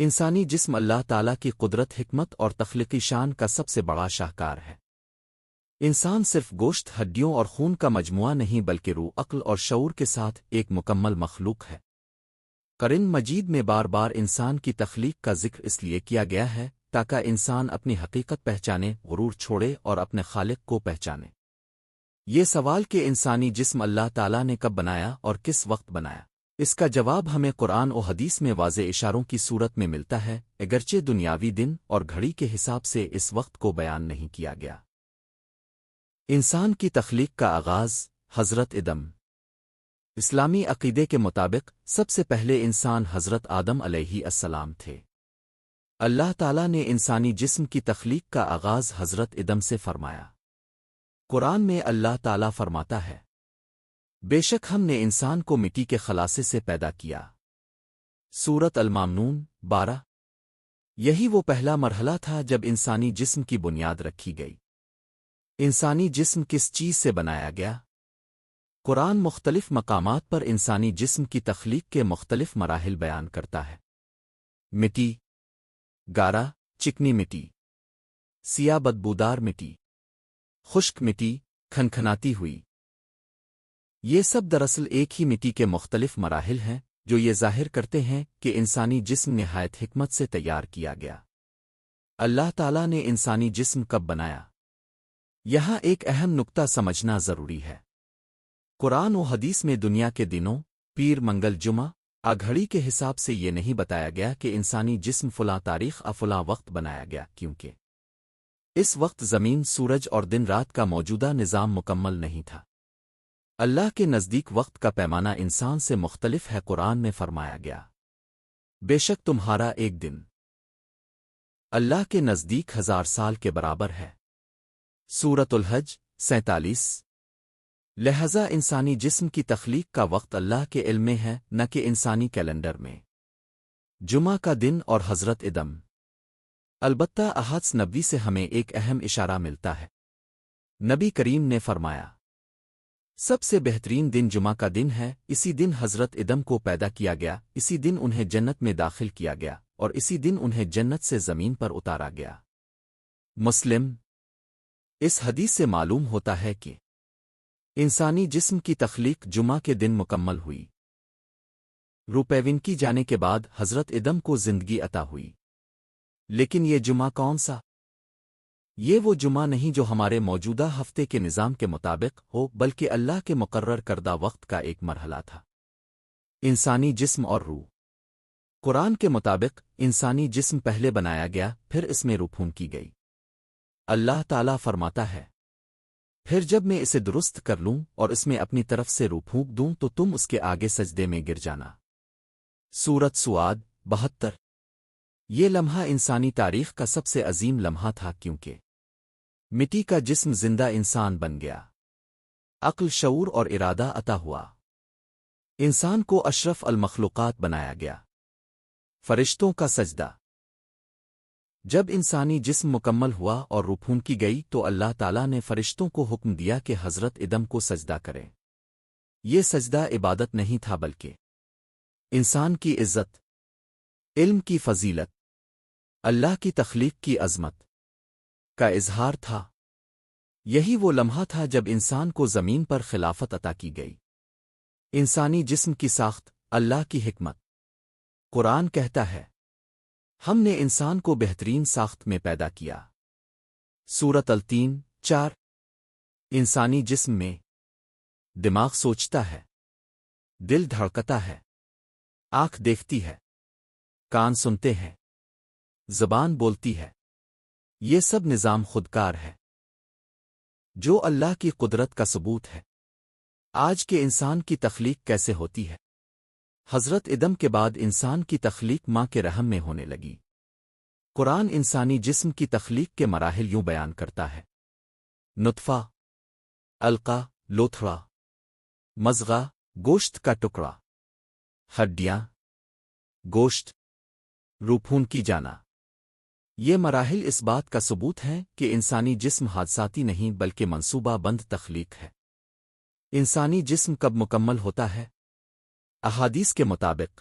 انسانی جسم اللہ تعالیٰ کی قدرت، حکمت اور تخلیقی شان کا سب سے بڑا شاہکار ہے۔ انسان صرف گوشت، ہڈیوں اور خون کا مجموعہ نہیں بلکہ روح، عقل اور شعور کے ساتھ ایک مکمل مخلوق ہے۔ قرآن مجید میں بار بار انسان کی تخلیق کا ذکر اس لیے کیا گیا ہے تاکہ انسان اپنی حقیقت پہچانے، غرور چھوڑے اور اپنے خالق کو پہچانے۔ یہ سوال کہ انسانی جسم اللہ تعالیٰ نے کب بنایا اور کس وقت بنایا، اس کا جواب ہمیں قرآن و حدیث میں واضح اشاروں کی صورت میں ملتا ہے، اگرچہ دنیاوی دن اور گھڑی کے حساب سے اس وقت کو بیان نہیں کیا گیا۔ انسان کی تخلیق کا آغاز حضرت آدم۔ اسلامی عقیدے کے مطابق سب سے پہلے انسان حضرت آدم علیہ السلام تھے۔ اللہ تعالیٰ نے انسانی جسم کی تخلیق کا آغاز حضرت آدم سے فرمایا۔ قرآن میں اللہ تعالیٰ فرماتا ہے، بے شک ہم نے انسان کو مٹی کے خلاصے سے پیدا کیا۔ سورۃ المامنون 12۔ یہی وہ پہلا مرحلہ تھا جب انسانی جسم کی بنیاد رکھی گئی۔ انسانی جسم کس چیز سے بنایا گیا؟ قرآن مختلف مقامات پر انسانی جسم کی تخلیق کے مختلف مراحل بیان کرتا ہے۔ مٹی، گارا، چکنی مٹی، سیاہ بدبودار مٹی، خشک مٹی، کھنکھناتی ہوئی۔ یہ سب دراصل ایک ہی مٹی کے مختلف مراحل ہیں جو یہ ظاہر کرتے ہیں کہ انسانی جسم نہایت حکمت سے تیار کیا گیا۔ اللہ تعالیٰ نے انسانی جسم کب بنایا؟ یہاں ایک اہم نکتہ سمجھنا ضروری ہے۔ قرآن و حدیث میں دنیا کے دنوں، پیر، منگل، جمعہ، گھڑی کے حساب سے یہ نہیں بتایا گیا کہ انسانی جسم فلاں تاریخ فلاں وقت بنایا گیا، کیونکہ اس وقت زمین، سورج اور دن رات کا موجودہ نظام مکمل نہیں تھا۔ اللہ کے نزدیک وقت کا پیمانہ انسان سے مختلف ہے۔ قرآن میں فرمایا گیا، بے شک تمہارا ایک دن اللہ کے نزدیک 1000 سال کے برابر ہے۔ سورۃ الحج 47۔ لہذا انسانی جسم کی تخلیق کا وقت اللہ کے علم میں ہے، نہ کہ انسانی کیلنڈر میں۔ جمعہ کا دن اور حضرت آدم۔ البتہ احادیث نبوی سے ہمیں ایک اہم اشارہ ملتا ہے۔ نبی کریم نے فرمایا، سب سے بہترین دن جمعہ کا دن ہے، اسی دن حضرت آدم کو پیدا کیا گیا، اسی دن انہیں جنت میں داخل کیا گیا اور اسی دن انہیں جنت سے زمین پر اتارا گیا۔ مسلم۔ اس حدیث سے معلوم ہوتا ہے کہ انسانی جسم کی تخلیق جمعہ کے دن مکمل ہوئی۔ روح پیوند جانے کے بعد حضرت آدم کو زندگی عطا ہوئی۔ لیکن یہ جمعہ کون سا؟ یہ وہ جمعہ نہیں جو ہمارے موجودہ ہفتے کے نظام کے مطابق ہو، بلکہ اللہ کے مقرر کردہ وقت کا ایک مرحلہ تھا۔ انسانی جسم اور روح۔ قرآن کے مطابق انسانی جسم پہلے بنایا گیا، پھر اس میں روح پھونکی گئی۔ اللہ تعالیٰ فرماتا ہے، پھر جب میں اسے درست کر لوں اور اس میں اپنی طرف سے روح پھونک دوں تو تم اس کے آگے سجدے میں گر جانا۔ سورۃ سعد 72۔ یہ لمحہ انسانی تاریخ کا سب سے عظیم لمحہ تھا، کیونکہ مٹی کا جسم زندہ انسان بن گیا، عقل، شعور اور ارادہ عطا ہوا، انسان کو اشرف المخلوقات بنایا گیا۔ فرشتوں کا سجدہ۔ جب انسانی جسم مکمل ہوا اور روح پھونکی گئی تو اللہ تعالیٰ نے فرشتوں کو حکم دیا کہ حضرت آدم کو سجدہ کریں۔ یہ سجدہ عبادت نہیں تھا بلکہ انسان کی عزت، علم کی فضیلت، اللہ کی تخلیق کی عظمت کا اظہار تھا۔ یہی وہ لمحہ تھا جب انسان کو زمین پر خلافت عطا کی گئی۔ انسانی جسم کی ساخت، اللہ کی حکمت۔ قرآن کہتا ہے، ہم نے انسان کو بہترین ساخت میں پیدا کیا۔ سورۃ التین 4۔ انسانی جسم میں دماغ سوچتا ہے، دل دھڑکتا ہے، آنکھ دیکھتی ہے، کان سنتے ہیں، زبان بولتی ہے۔ یہ سب نظام خودکار ہے جو اللہ کی قدرت کا ثبوت ہے۔ آج کے انسان کی تخلیق کیسے ہوتی ہے؟ حضرت آدم کے بعد انسان کی تخلیق ماں کے رحم میں ہونے لگی۔ قرآن انسانی جسم کی تخلیق کے مراحل یوں بیان کرتا ہے: نطفہ، علقہ، لوتھڑا، مضغہ، گوشت کا ٹکڑا، ہڈیاں، گوشت، روح پھونکی جانا۔ یہ مراحل اس بات کا ثبوت ہیں کہ انسانی جسم حادثاتی نہیں بلکہ منصوبہ بند تخلیق ہے۔ انسانی جسم کب مکمل ہوتا ہے؟ احادیث کے مطابق